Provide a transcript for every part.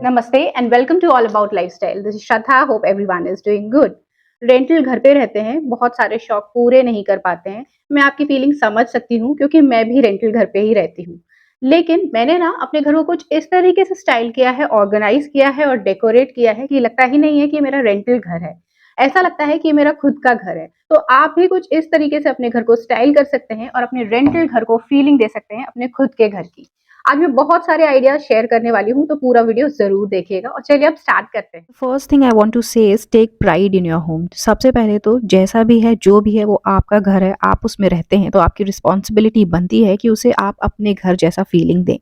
नमस्ते and welcome to all about lifestyle. This is Shraddha. Hope everyone is doing good. Rental घर पे रहते हैं, बहुत सारे शौक पूरे नहीं कर पाते हैं। मैं आपकी फीलिंग समझ सकती हूँ क्योंकि मैं भी रेंटल घर पे ही रहती हूँ। लेकिन मैंने ना अपने घर को कुछ इस तरीके से स्टाइल किया है, ऑर्गेनाइज किया है और डेकोरेट किया है कि लगता ही नहीं है कि मेरा रेंटल घर है। ऐसा लगता है कि मेरा खुद का घर है। तो आप भी कुछ इस तरीके से अपने घर को स्टाइल कर सकते हैं और अपने रेंटल घर को फीलिंग दे सकते हैं अपने खुद के घर की। आज मैं बहुत सारे आइडियाज शेयर करने वाली हूँ, तो पूरा वीडियो जरूर देखिएगा। और चलिए अब स्टार्ट करते हैं। First thing I want to say is take pride in your home. सबसे पहले तो जैसा भी है, जो भी है, वो आपका घर है, आप उसमें रहते हैं, तो आपकी रिस्पॉन्सिबिलिटी बनती है कि उसे आप अपने घर जैसा फीलिंग दें।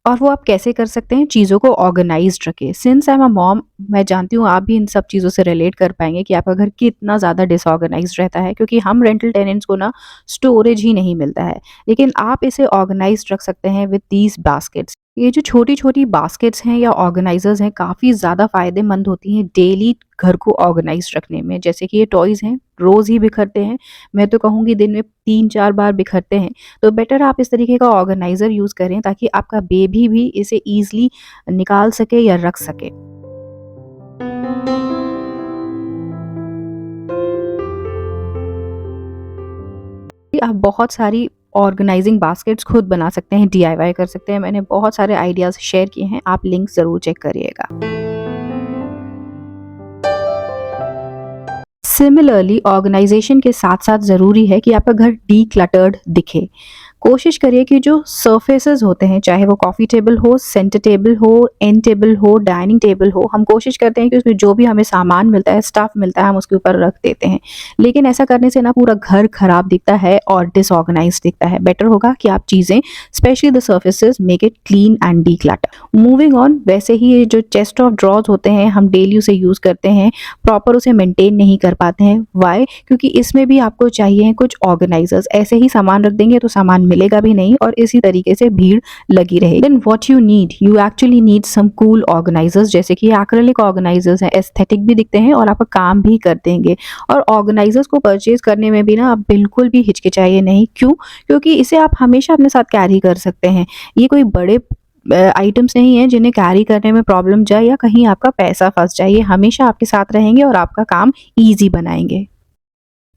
और वो आप कैसे कर सकते हैं? चीज़ों को ऑर्गेनाइज्ड रखें। Since I am a mom, मैं जानती हूँ आप भी इन सब चीज़ों से रिलेट कर पाएंगे कि आपका घर कितना ज़्यादा डिसऑर्गेनाइज्ड रहता है, क्योंकि हम रेंटल टेनेंट्स को ना स्टोरेज ही नहीं मिलता है। लेकिन आप इसे ऑर्गेनाइज्ड रख सकते हैं विद दीज बास्केट्स। ये जो छोटी छोटी बास्केट्स हैं या ऑर्गेनाइजर्स हैं, काफ़ी ज़्यादा फ़ायदेमंद होती हैं डेली घर को ऑर्गेनाइज रखने में। जैसे कि ये टॉयज़ हैं, रोज़ ही बिखरते हैं। मैं तो कहूँगी दिन में 3-4 बार बिखरते हैं। तो बेटर आप इस तरीके का ऑर्गेनाइज़र यूज़ करें ताकि आपका बेबी भी इसे ईज़िली निकाल सके या रख सके। आप बहुत सारी ऑर्गेनाइजिंग बास्केट्स खुद बना सकते हैं, डीआईवाई कर सकते हैं। मैंने बहुत सारे आइडियाज़ शेयर किए हैं, आप लिंक ज़रूर चेक करिएगा। सिमिलरली ऑर्गेनाइजेशन के साथ साथ ज़रूरी है कि आपका घर डीक्लटर्ड दिखे। कोशिश करिए कि जो सर्फेसेस होते हैं, चाहे वो कॉफ़ी टेबल हो, सेंटर टेबल हो, एंड टेबल हो, डाइनिंग टेबल हो, हम कोशिश करते हैं कि उसमें जो भी हमें सामान मिलता है, स्टफ़ मिलता है, हम उसके ऊपर रख देते हैं। लेकिन ऐसा करने से ना पूरा घर खराब दिखता है और डिसऑर्गेनाइज्ड दिखता है। बेटर होगा कि आप चीज़ें, specially the surfaces, make it clean and declutter. Moving on, वैसे ही ये जो चेस्ट ऑफ ड्रॉर्स होते हैं, हम डेली उसे यूज़ करते हैं, प्रॉपर उसे मेंटेन नहीं कर पाते हैं। व्हाई? क्योंकि इसमें भी आपको चाहिए कुछ ऑर्गेनाइजर्स। ऐसे ही सामान रख देंगे तो सामान मिलेगा भी नहीं और इसी तरीके से भीड़ लगी रहेगी। Then what you need, you actually need some cool organisers. जैसे कि एक्रेलिक ऑर्गेनाइजर्स हैं, एस्थेटिक भी दिखते हैं और आपका काम भी कर देंगे। और ऑर्गेनाइजर्स को परचेज करने में भी ना आप बिल्कुल भी हिचकिचाइए नहीं। क्यों? क्योंकि इसे आप हमेशा अपने साथ कैरी कर सकते हैं। ये कोई बड़े आइटम्स नहीं है जिन्हें कैरी करने में प्रॉब्लम जाए या कहीं आपका पैसा फंस जाए। ये हमेशा आपके साथ रहेंगे और आपका काम ईजी बनाएंगे।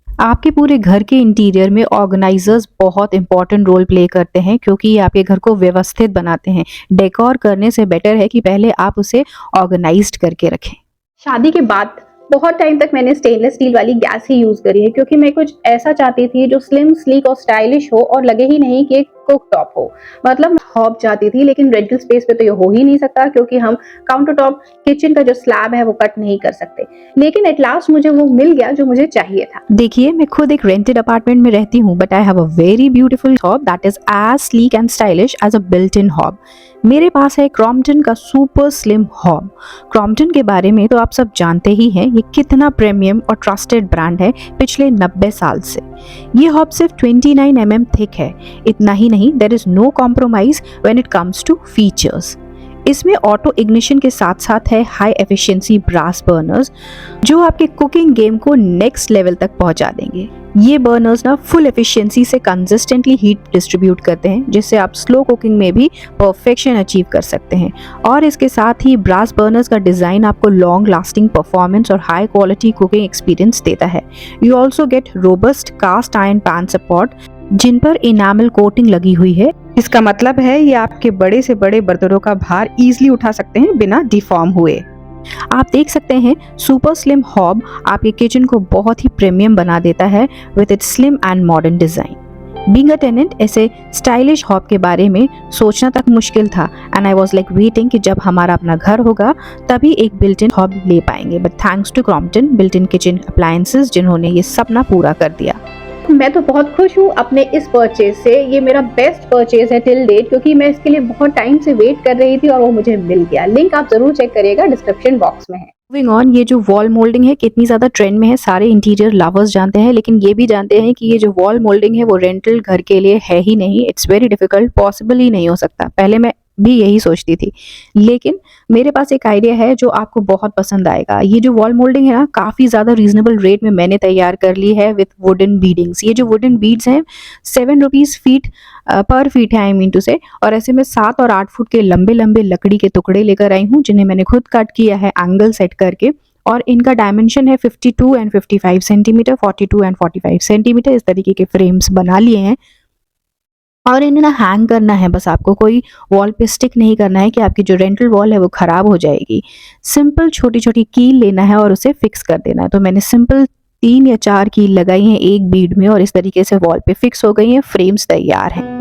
आपके पूरे घर के इंटीरियर में ऑर्गेनाइजर्स बहुत इंपॉर्टेंट रोल प्ले करते हैं, क्योंकि ये आपके घर को व्यवस्थित बनाते हैं। डेकोर करने से बेटर है कि पहले आप उसे ऑर्गेनाइज्ड करके रखें। शादी के बाद बहुत टाइम तक मैंने स्टेनलेस स्टील वाली गैस ही यूज करी है, क्योंकि मैं कुछ ऐसा चाहती थी जो स्लिम, स्लीक और स्टाइलिश हो और लगे ही नहीं कि एक कुक टॉप हो। मतलब हॉब चाहती थी, लेकिन रेंटल स्पेस पे तो ये हो ही नहीं सकता, क्योंकि हम काउंटर टॉप, किचन का जो स्लैब है वो कट नहीं कर सकते। लेकिन एट लास्ट मुझे वो मिल गया जो मुझे चाहिए था। देखिए, मैं खुद एक रेंटेड अपार्टमेंट में रहती हूँ, but I have a very beautiful hob that is as sleek and stylish as a built in hob. मेरे पास है क्रॉम्पटन का सुपर स्लिम हॉब। क्रॉम्पटन के बारे में तो आप सब जानते ही हैं, ये कितना प्रीमियम और ट्रस्टेड ब्रांड है पिछले 90 साल से। ये हॉब सिर्फ 29 mm थिक है। इतना ही नहीं, there is no compromise when it comes to features. इसमें ऑटो इग्निशन के साथ साथ है हाई एफिशिएंसी ब्रास बर्नर्स, जो आपके कुकिंग गेम को नेक्स्ट लेवल तक पहुंचा देंगे। ये बर्नर्स ना फुल एफिशिएंसी से कंसिस्टेंटली हीट डिस्ट्रीब्यूट करते हैं, जिससे आप स्लो कुकिंग में भी परफेक्शन अचीव कर सकते हैं। और इसके साथ ही ब्रास बर्नर्स का डिज़ाइन आपको लॉन्ग लास्टिंग परफॉर्मेंस और हाई क्वालिटी कुकिंग एक्सपीरियंस देता है। You also get robust cast iron pan support, जिन पर इनामल कोटिंग लगी हुई है। इसका मतलब है ये आपके बड़े से बड़े बर्तनों का भार इजीली उठा सकते हैं बिना डिफॉर्म हुए। आप देख सकते हैं, सुपर स्लिम हॉब आपके किचन को बहुत ही प्रीमियम बना देता है with its slim and modern design. Being a tenant, ऐसे स्टाइलिश हॉब के बारे में सोचना तक मुश्किल था, and I was like waiting कि जब हमारा अपना घर होगा तभी एक बिल्ट इन हॉब ले पाएंगे। But thanks to Crompton built in kitchen appliances, जिन्होंने ये सपना पूरा कर दिया। मैं तो बहुत खुश हूँ अपने इस परचेज से। ये मेरा बेस्ट परचेज है टिल डेट, क्योंकि मैं इसके लिए बहुत टाइम से वेट कर रही थी और वो मुझे मिल गया। लिंक आप जरूर चेक करिएगा, डिस्क्रिप्शन बॉक्स में है। मूविंग ऑन, ये जो वॉल मोल्डिंग है कितनी ज़्यादा ट्रेंड में है, सारे इंटीरियर लवर्स जानते हैं। लेकिन ये भी जानते हैं कि ये जो वॉल मोल्डिंग है वो रेंटल घर के लिए है ही नहीं। इट्स वेरी डिफिकल्ट, पॉसिबल ही नहीं हो सकता। पहले मैं भी यही सोचती थी। लेकिन मेरे पास एक आइडिया है जो आपको बहुत पसंद आएगा। ये जो वॉल मोल्डिंग है ना, काफ़ी ज़्यादा रीज़नेबल रेट में मैंने तैयार कर ली है विथ वुडन बीडिंग्स। ये जो वुडन बीड्स हैं 7 रुपीज़ फीट पर फीट है, आई मीन टू से। और ऐसे में 7 और 8 फुट के लंबे-लंबे लकड़ी के टुकड़े लेकर आई हूँ, जिन्हें मैंने खुद कट किया है एंगल सेट करके। और इनका डायमेंशन है 52 एंड 55 सेंटीमीटर, 42 एंड 45 सेंटीमीटर। इस तरीके के फ्रेम्स बना लिए हैं और इन्हें ना हैंग करना है बस आपको, कोई वॉल पे स्टिक नहीं करना है कि आपकी जो रेंटल वॉल है वो खराब हो जाएगी। सिंपल छोटी-छोटी कील लेना है और उसे फिक्स कर देना है। तो मैंने सिंपल 3 या 4 कील लगाई हैं एक बीड में और इस तरीके से वॉल पे फिक्स हो गई हैं, फ्रेम्स तैयार हैं।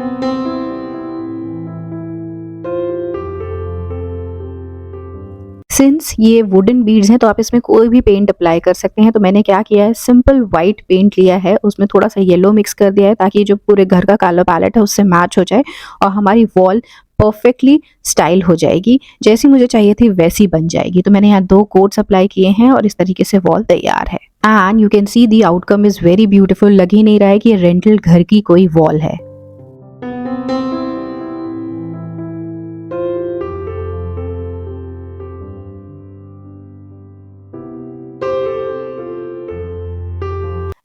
सिंस ये वुडन बीड्स हैं तो आप इसमें कोई भी पेंट अप्लाई कर सकते हैं। तो मैंने क्या किया है, सिंपल वाइट पेंट लिया है, उसमें थोड़ा सा येलो मिक्स कर दिया है ताकि जो पूरे घर का कलर पैलेट है उससे मैच हो जाए और हमारी वॉल परफेक्टली स्टाइल हो जाएगी। जैसी मुझे चाहिए थी वैसी बन जाएगी। तो मैंने यहाँ 2 कोट्स अप्लाई किए हैं और इस तरीके से वॉल तैयार है। And you can see the outcome is very beautiful. लग ही नहीं रहा है कि ये रेंटल घर की कोई वॉल है।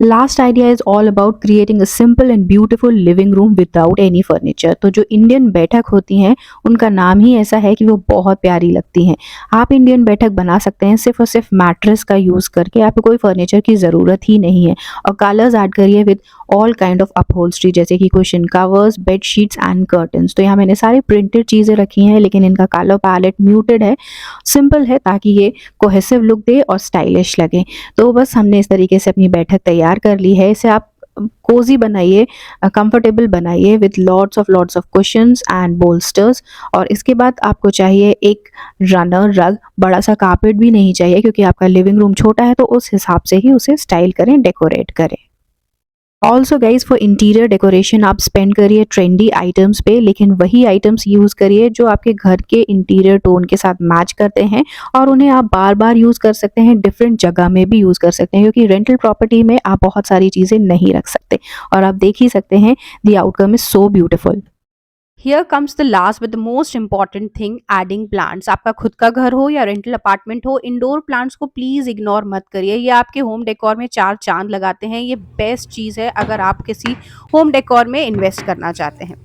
Last idea is all about creating a simple and beautiful living room without any furniture. तो जो इंडियन बैठक होती हैं उनका नाम ही ऐसा है कि वो बहुत प्यारी लगती हैं। आप इंडियन बैठक बना सकते हैं सिर्फ और सिर्फ मैट्रेस का यूज़ करके, आपको कोई फर्नीचर की ज़रूरत ही नहीं है। और कलर्स ऐड करिए with all kind of upholstery, जैसे कि cushion covers, bed sheets and curtains. तो यहाँ मैंने सारी प्रिंटेड चीज़ें रखी हैं लेकिन इनका कलर पैलेट म्यूटेड है, सिंपल है ताकि ये कोहेसिव लुक दे और स्टाइलिश लगे। तो बस हमने इस तरीके से अपनी बैठक तैयार कर ली है। इसे आप कोजी बनाइए, कंफर्टेबल बनाइए with lots of cushions and bolsters. और इसके बाद आपको चाहिए एक रनर रग, बड़ा सा कारपेट भी नहीं चाहिए क्योंकि आपका लिविंग रूम छोटा है, तो उस हिसाब से ही उसे स्टाइल करें, डेकोरेट करें। Also guys for interior decoration आप स्पेंड करिए ट्रेंडी आइटम्स पे, लेकिन वही आइटम्स यूज़ करिए जो आपके घर के इंटीरियर टोन के साथ मैच करते हैं और उन्हें आप बार बार यूज़ कर सकते हैं, डिफरेंट जगह में भी यूज़ कर सकते हैं क्योंकि रेंटल प्रॉपर्टी में आप बहुत सारी चीज़ें नहीं रख सकते। और आप देख ही सकते हैं the outcome is so beautiful. Here comes the last but the most important thing, adding plants. आपका खुद का घर हो या रेंटल अपार्टमेंट हो, इंडोर प्लांट्स को प्लीज इग्नोर मत करिए। ये आपके होम डेकोर में 4 चांद लगाते हैं। ये बेस्ट चीज़ है अगर आप किसी होम डेकोर में इन्वेस्ट करना चाहते हैं।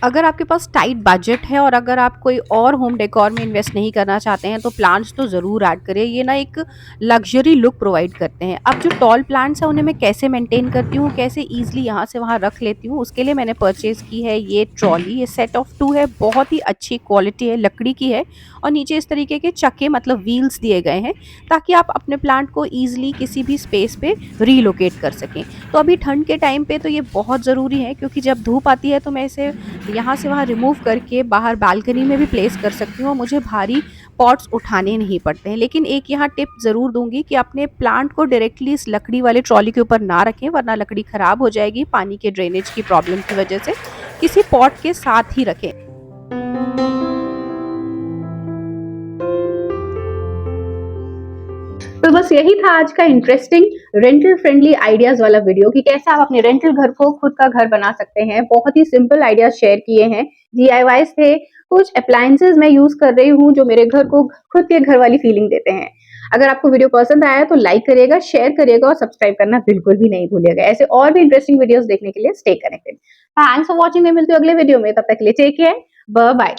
अगर आपके पास टाइट बजट है और अगर आप कोई और होम डेकोर में इन्वेस्ट नहीं करना चाहते हैं तो प्लांट्स तो ज़रूर ऐड करिए। ये ना एक लग्जरी लुक प्रोवाइड करते हैं। अब जो टॉल प्लांट्स हैं उन्हें मैं कैसे मेंटेन करती हूँ, कैसे ईजिली यहाँ से वहाँ रख लेती हूँ, उसके लिए मैंने परचेज़ की है ये ट्रॉली। ये सेट ऑफ 2 है, बहुत ही अच्छी क्वालिटी है, लकड़ी की है और नीचे इस तरीके के चक्के मतलब व्हील्स दिए गए हैं ताकि आप अपने प्लांट को ईजिली किसी भी स्पेस पे रीलोकेट कर सकें। तो अभी ठंड के टाइम पे तो ये बहुत ज़रूरी है क्योंकि जब धूप आती है तो मैं इसे यहाँ से वहाँ रिमूव करके बाहर बालकनी में भी प्लेस कर सकती हूँ और मुझे भारी पॉट्स उठाने नहीं पड़ते हैं। लेकिन एक यहाँ टिप ज़रूर दूंगी कि अपने प्लांट को डायरेक्टली इस लकड़ी वाले ट्रॉली के ऊपर ना रखें वरना लकड़ी ख़राब हो जाएगी पानी के ड्रेनेज की प्रॉब्लम की वजह से। किसी पॉट के साथ ही रखें। तो बस यही था आज का इंटरेस्टिंग रेंटल फ्रेंडली आइडियाज वाला वीडियो कि कैसे आप अपने रेंटल घर को खुद का घर बना सकते हैं। बहुत ही सिंपल आइडियाज शेयर किए हैं, DIYs थे, कुछ अप्लायंसेज मैं यूज कर रही हूँ जो मेरे घर को खुद के घर वाली फीलिंग देते हैं। अगर आपको वीडियो पसंद आया तो लाइक करिएगा, शेयर करिएगा और सब्सक्राइब करना बिल्कुल भी नहीं भूलिएगा। ऐसे और भी इंटरेस्टिंग वीडियोस देखने के लिए stay connected. Thanks for watching. मैं मिलती हूँ अगले वीडियो में, तब तक के लिए टेक केयर, बाय बाय।